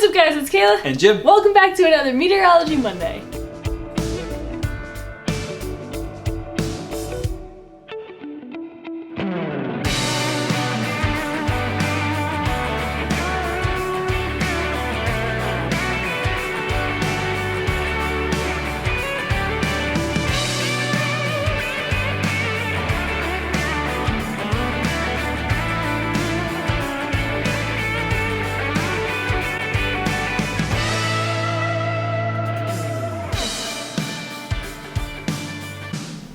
up, guys? It's Kayla and Jim. Welcome back to another Meteorology Monday.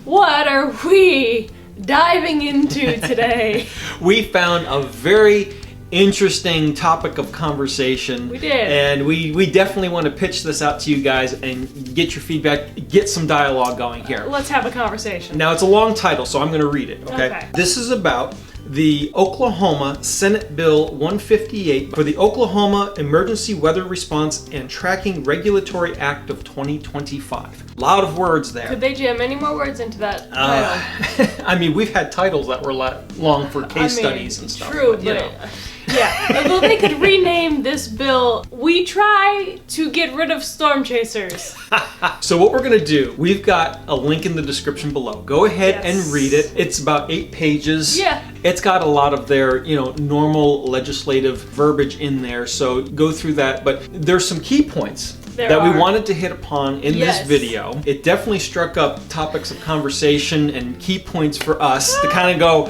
What are we diving into today? We found a very interesting topic of conversation. We did. And we definitely want to pitch this out to you guys and get your feedback, get some dialogue going here. Let's have a conversation. Now, it's a long title, so I'm going to read it, okay? This is about the Oklahoma Senate Bill 158 for the Oklahoma Emergency Weather Response and Tracking Regulatory Act of 2025. A lot of words there. Could they jam any more words into that title? I mean, we've had titles that were long for case studies and stuff. True, but yeah. Well, they could rename this bill, "We Try to Get Rid of Storm Chasers." So what we're going to do, we've got a link in the description below. Go ahead and read it. It's about 8 pages. Yeah. It's got a lot of their, normal legislative verbiage in there, so go through that. But there's some key points that we wanted to hit upon in this video. It definitely struck up topics of conversation and key points for us to kind of go,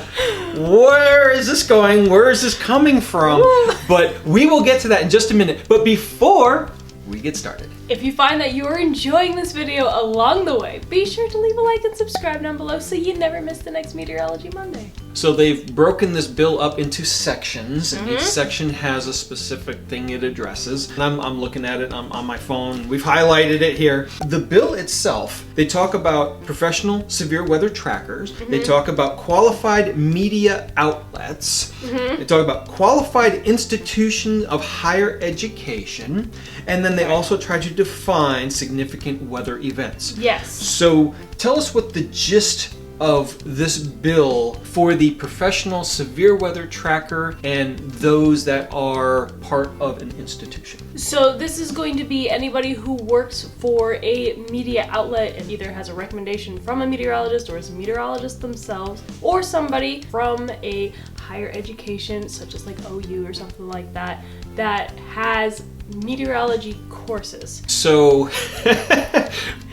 where is this going? Where is this coming from? But we will get to that in just a minute. But before we get started, if you find that you are enjoying this video along the way, be sure to leave a like and subscribe down below so you never miss the next Meteorology Monday. So they've broken this bill up into sections, and each section has a specific thing it addresses. And I'm looking at it on my phone. We've highlighted it here. The bill itself, they talk about professional severe weather trackers. They talk about qualified media outlets. They talk about qualified institutions of higher education. And then they also try to define significant weather events. Yes. So tell us what the gist of this bill for the professional severe weather tracker and those that are part of an institution. So this is going to be anybody who works for a media outlet and either has a recommendation from a meteorologist or is a meteorologist themselves, or somebody from a higher education such as like OU or something like that, that has meteorology courses. So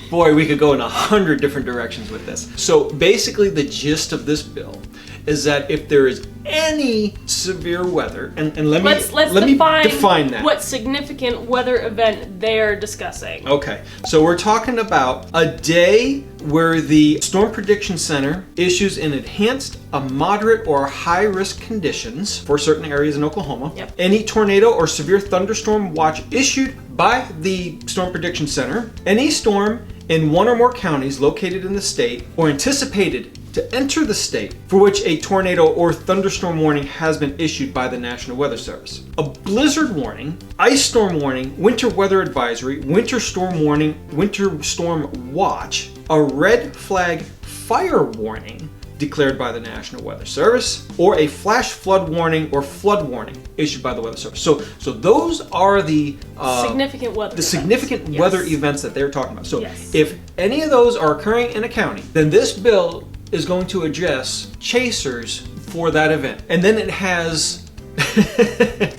boy, we could go in 100 different directions with this. So basically the gist of this bill is that if there is any severe weather, and let me define that. What significant weather event they're discussing. Okay, so we're talking about a day where the Storm Prediction Center issues an enhanced, a moderate, or high risk conditions for certain areas in Oklahoma. Yep. Any tornado or severe thunderstorm watch issued by the Storm Prediction Center. Any storm in one or more counties located in the state or anticipated to enter the state for which a tornado or thunderstorm warning has been issued by the National Weather Service. A blizzard warning, ice storm warning, winter weather advisory, winter storm warning, winter storm watch, a red flag fire warning declared by the National Weather Service, or a flash flood warning or flood warning issued by the Weather Service. So those are the significant weather significant weather events that they're talking about. So if any of those are occurring in a county, then this bill is going to address chasers for that event. And then it has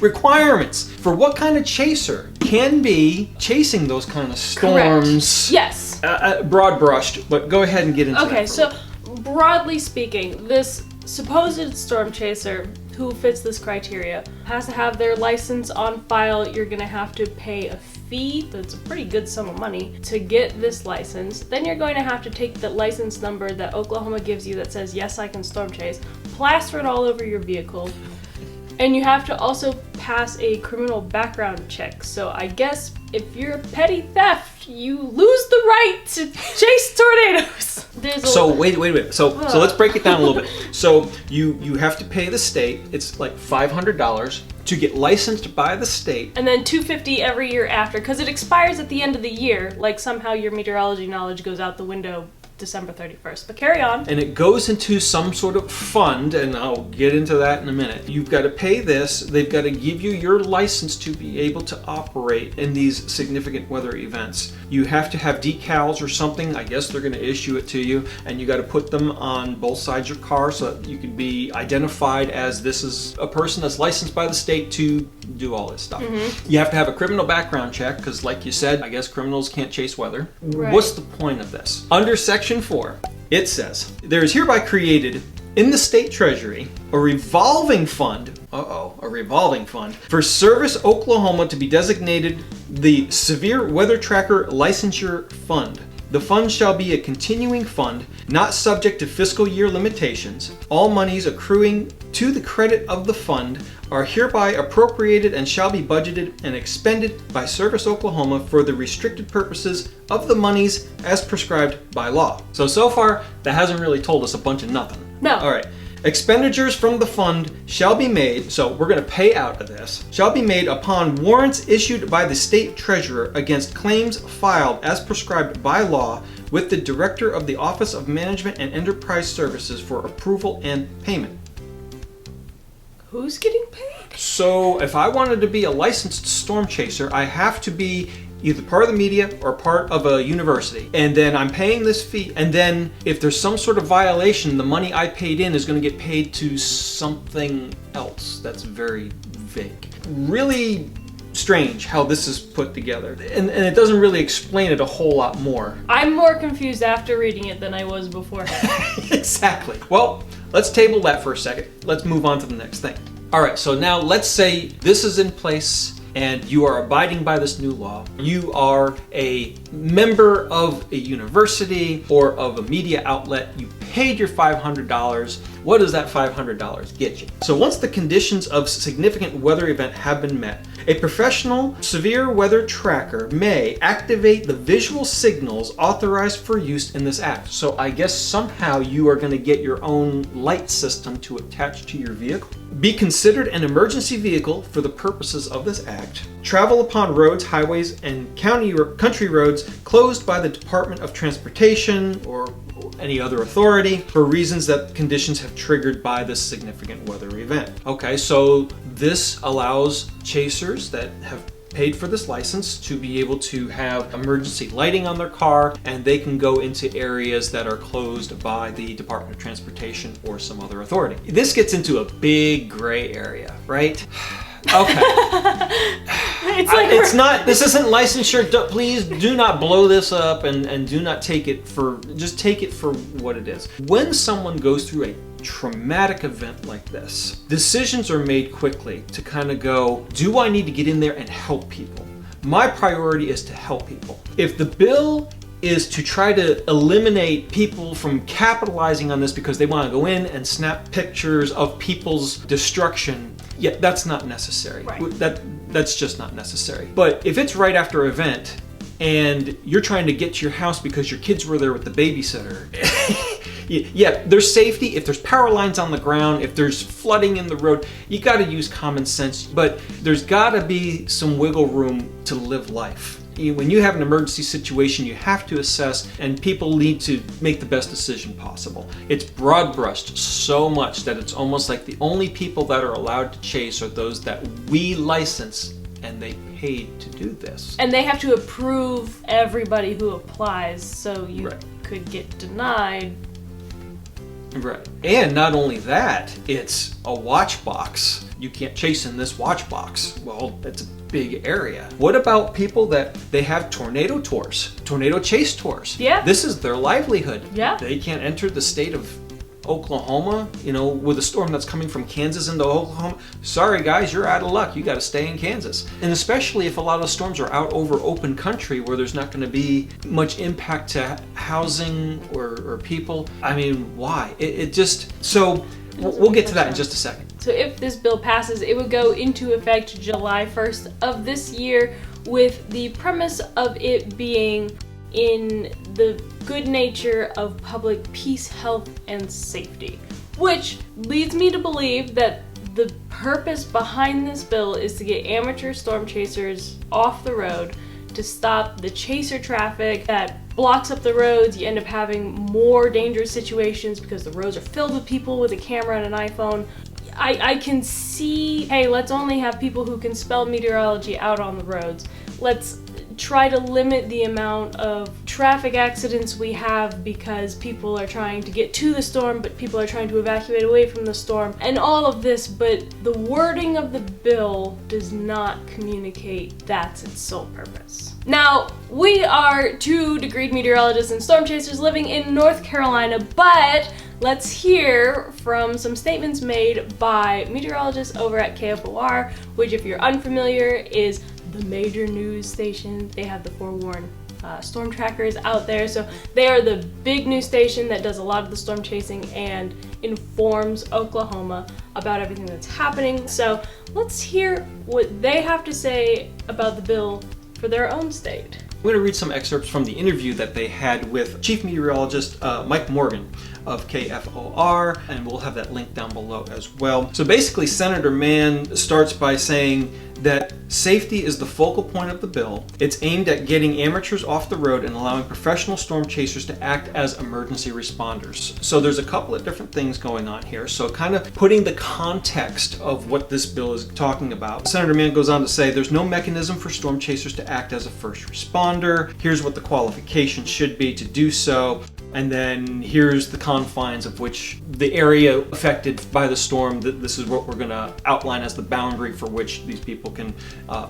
requirements for what kind of chaser can be chasing those kind of storms. Correct. Yes. Broad brushed, but go ahead and get into that. Okay, so broadly speaking, this supposed storm chaser who fits this criteria has to have their license on file. You're gonna have to pay a fee, that's a pretty good sum of money, to get this license. Then you're going to have to take the license number that Oklahoma gives you that says, yes, I can storm chase, plaster it all over your vehicle. And you have to also pass a criminal background check. So I guess if you're a petty theft, you lose the right to chase tornadoes. So wait. So let's break it down a little bit. So you have to pay the state. It's like $500 to get licensed by the state. And then $250 every year after, because it expires at the end of the year. Like somehow your meteorology knowledge goes out the window December 31st. But carry on. And it goes into some sort of fund, and I'll get into that in a minute. You've got to pay this. They've got to give you your license to be able to operate in these significant weather events. You have to have decals or something. I guess they're going to issue it to you, and you got to put them on both sides of your car so that you can be identified as this is a person that's licensed by the state to do all this stuff. You have to have a criminal background check because, like you said, I guess criminals can't chase weather. Right. What's the point of this? Under Section 4, it says, there is hereby created in the state treasury a revolving fund, a revolving fund, for Service Oklahoma to be designated the Severe Weather Tracker Licensure Fund. The fund shall be a continuing fund, not subject to fiscal year limitations. All monies accruing to the credit of the fund are hereby appropriated and shall be budgeted and expended by Service Oklahoma for the restricted purposes of the monies as prescribed by law. So far, that hasn't really told us a bunch of nothing. No. All right. Expenditures from the fund shall be made, so we're going to pay out of this, shall be made upon warrants issued by the state treasurer against claims filed as prescribed by law with the director of the Office of Management and Enterprise Services for approval and payment. Who's getting paid? So if I wanted to be a licensed storm chaser, I have to be either part of the media or part of a university. And then I'm paying this fee. And then if there's some sort of violation, the money I paid in is going to get paid to something else. That's very vague. Really strange how this is put together. And it doesn't really explain it a whole lot more. I'm more confused after reading it than I was before. Exactly. Well, let's table that for a second. Let's move on to the next thing. All right, so now let's say this is in place and you are abiding by this new law. You are a member of a university or of a media outlet. You paid your $500. What does that $500 get you? So once the conditions of significant weather event have been met, a professional severe weather tracker may activate the visual signals authorized for use in this act. So I guess somehow you are going to get your own light system to attach to your vehicle. Be considered an emergency vehicle for the purposes of this act. Travel upon roads, highways, and country roads closed by the Department of Transportation or any other authority for reasons that conditions have triggered by this significant weather event. Okay, so this allows chasers that have paid for this license to be able to have emergency lighting on their car, and they can go into areas that are closed by the Department of Transportation or some other authority. This gets into a big gray area, right? Okay. This isn't licensure. Please do not blow this up and do not take it for, just take it for what it is. When someone goes through a traumatic event like this, decisions are made quickly to kind of go, do I need to get in there and help people? My priority is to help people. If the bill is to try to eliminate people from capitalizing on this because they want to go in and snap pictures of people's destruction, yeah, that's not necessary. Right. That's just not necessary. But if it's right after an event and you're trying to get to your house because your kids were there with the babysitter, yeah, there's safety. If there's power lines on the ground, if there's flooding in the road, you got to use common sense. But there's got to be some wiggle room to live life. When you have an emergency situation, you have to assess, and people need to make the best decision possible. It's broad brushed so much that it's almost like the only people that are allowed to chase are those that we license, and they paid to do this. And they have to approve everybody who applies, so you could get denied. Right. And not only that, it's a watch box. You can't chase in this watch box. Well, that's a big area. What about people that they have tornado tours, tornado chase tours? Yeah. This is their livelihood. Yeah. They can't enter the state of Oklahoma, with a storm that's coming from Kansas into Oklahoma. Sorry guys, you're out of luck. You got to stay in Kansas. And especially if a lot of storms are out over open country where there's not going to be much impact to housing or people. I mean, why? So we'll get to that in just a second. So if this bill passes, it would go into effect July 1st of this year, with the premise of it being in the good nature of public peace, health, and safety. Which leads me to believe that the purpose behind this bill is to get amateur storm chasers off the road, to stop the chaser traffic that blocks up the roads. You end up having more dangerous situations because the roads are filled with people with a camera and an iPhone. I can see, hey, let's only have people who can spell meteorology out on the roads. Let's try to limit the amount of traffic accidents we have because people are trying to get to the storm, but people are trying to evacuate away from the storm, and all of this, but the wording of the bill does not communicate that's its sole purpose. Now, we are 2 degreed meteorologists and storm chasers living in North Carolina, but let's hear from some statements made by meteorologists over at KFOR, which, if you're unfamiliar, is the major news station. They have the forewarned storm trackers out there, so they are the big news station that does a lot of the storm chasing and informs Oklahoma about everything that's happening. So let's hear what they have to say about the bill for their own state. I'm going to read some excerpts from the interview that they had with Chief Meteorologist Mike Morgan of KFOR, and we'll have that link down below as well. So basically, Senator Mann starts by saying that safety is the focal point of the bill. It's aimed at getting amateurs off the road and allowing professional storm chasers to act as emergency responders. So there's a couple of different things going on here. So kind of putting the context of what this bill is talking about. Senator Mann goes on to say there's no mechanism for storm chasers to act as a first responder. Here's what the qualifications should be to do so. And then here's the confines of which the area affected by the storm, this is what we're going to outline as the boundary for which these people can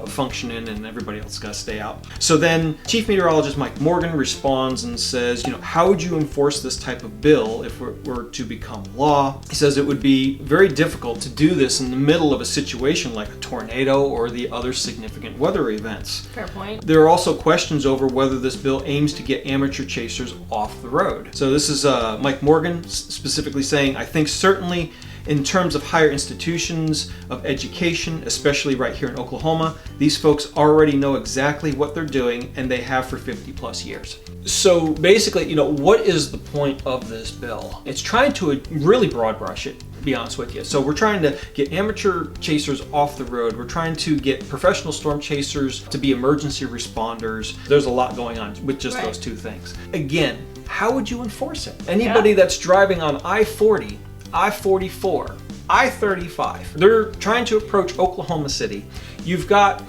function in, and everybody else got to stay out. So then Chief Meteorologist Mike Morgan responds and says, how would you enforce this type of bill if it were to become law? He says it would be very difficult to do this in the middle of a situation like a tornado or the other significant weather events. Fair point. There are also questions over whether this bill aims to get amateur chasers off the road. So this is Mike Morgan specifically saying, I think certainly in terms of higher institutions of education, especially right here in Oklahoma, these folks already know exactly what they're doing, and they have for 50 plus years. So basically, what is the point of this bill? It's trying to really broad brush it, to be honest with you. So we're trying to get amateur chasers off the road. We're trying to get professional storm chasers to be emergency responders. There's a lot going on with just those two things. Again, how would you enforce it? Anybody that's driving on I-40, I-44, I-35, they're trying to approach Oklahoma City. You've got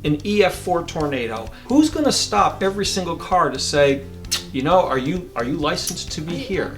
an EF4 tornado. Who's going to stop every single car to say, are you licensed to be here?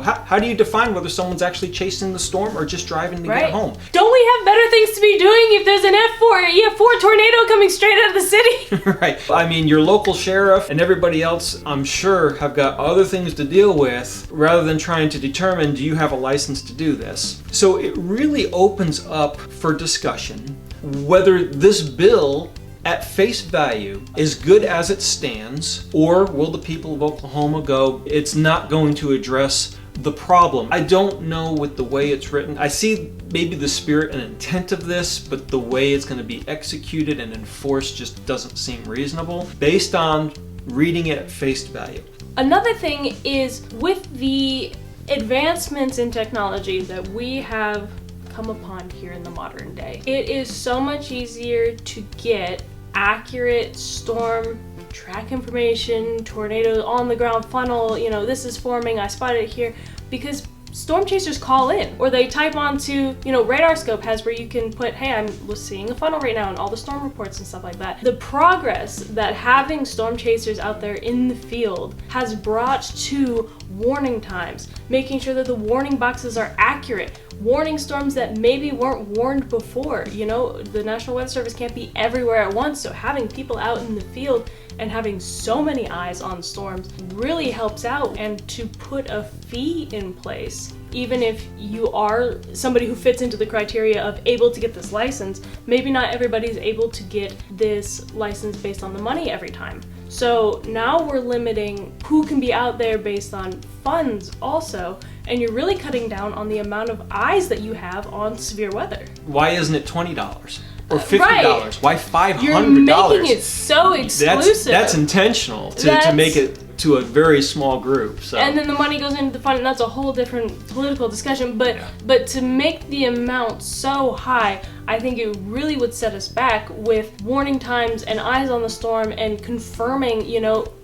How do you define whether someone's actually chasing the storm or just driving to get home? Don't we have better things to be doing if there's an EF4 tornado coming straight out of the city? Right. I mean, your local sheriff and everybody else, I'm sure, have got other things to deal with rather than trying to determine, do you have a license to do this? So it really opens up for discussion whether this bill at face value is good as it stands, or will the people of Oklahoma go, it's not going to address the problem. I don't know with the way it's written. I see maybe the spirit and intent of this, but the way it's going to be executed and enforced just doesn't seem reasonable based on reading it at face value. Another thing is, with the advancements in technology that we have come upon here in the modern day, it is so much easier to get accurate storm track information, tornado on the ground funnel, this is forming, I spotted it here, because storm chasers call in, or they type onto, Radar Scope has where you can put, hey, I'm seeing a funnel right now, and all the storm reports and stuff like that. The progress that having storm chasers out there in the field has brought to warning times, making sure that the warning boxes are accurate, warning storms that maybe weren't warned before. The National Weather Service can't be everywhere at once, so having people out in the field and having so many eyes on storms really helps out. And to put a fee in place, even if you are somebody who fits into the criteria of able to get this license, maybe not everybody's able to get this license based on the money every time. So now we're limiting who can be out there based on funds also, and you're really cutting down on the amount of eyes that you have on severe weather. Why isn't it $20? Or $50? Right. Why $500? You're making it so exclusive. That's intentional to make it to a very small group. So. And then the money goes into the fund, and that's a whole different political discussion. But to make the amount so high, I think it really would set us back with warning times and eyes on the storm and confirming,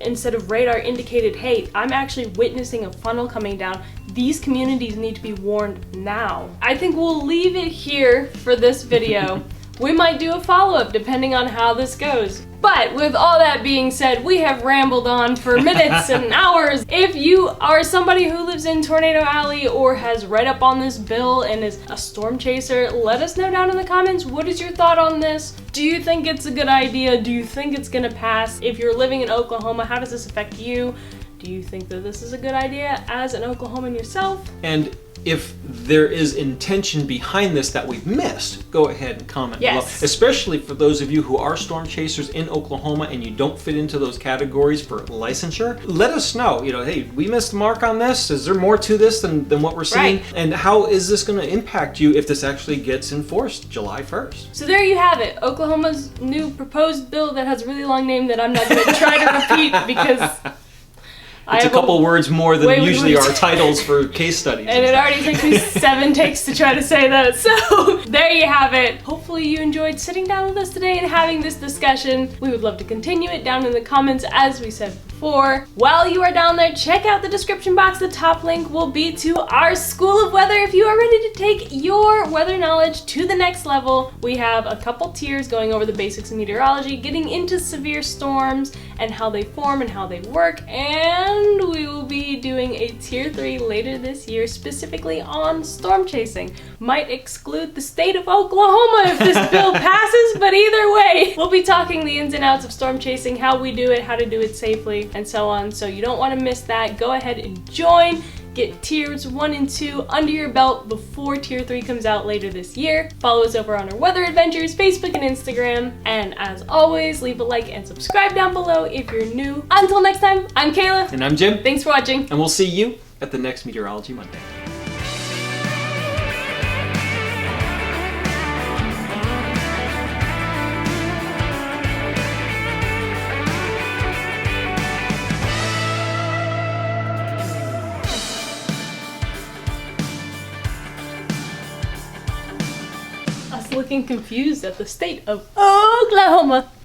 instead of radar indicated, hey, I'm actually witnessing a funnel coming down. These communities need to be warned now. I think we'll leave it here for this video. We might do a follow-up depending on how this goes. But with all that being said, we have rambled on for minutes and hours. If you are somebody who lives in Tornado Alley or has read up on this bill and is a storm chaser, let us know down in the comments. What is your thought on this? Do you think it's a good idea? Do you think it's gonna pass? If you're living in Oklahoma, how does this affect you? Do you think that this is a good idea as an Oklahoman yourself? And if there is intention behind this that we've missed, go ahead and comment below. Especially for those of you who are storm chasers in Oklahoma and you don't fit into those categories for licensure. Let us know, hey, we missed the mark on this. Is there more to this than what we're seeing? Right. And how is this going to impact you if this actually gets enforced July 1st? So there you have it. Oklahoma's new proposed bill that has a really long name that I'm not going to try to repeat because it's a couple words more than usually our titles for case studies. And it already takes me 7 takes to try to say that. So there you have it. Hopefully you enjoyed sitting down with us today and having this discussion. We would love to continue it down in the comments, as we said before. While you are down there, check out the description box. The top link will be to our School of Weather if you are ready to take your weather knowledge to the next level. We have a couple tiers going over the basics of meteorology, getting into severe storms and how they form and how they work, and we will be doing a tier 3 later this year specifically on storm chasing. Might exclude the state of Oklahoma if this bill passes, but either way, we'll be talking the ins and outs of storm chasing, how we do it, how to do it safely, and so on. So you don't want to miss that. Go ahead and join. Get tiers 1 and 2 under your belt before tier 3 comes out later this year. Follow us over on our weather adventures, Facebook and Instagram. And as always, leave a like and subscribe down below if you're new. Until next time, I'm Kayla. And I'm Jim. Thanks for watching. And we'll see you at the next Meteorology Monday. Looking confused at the state of Oklahoma.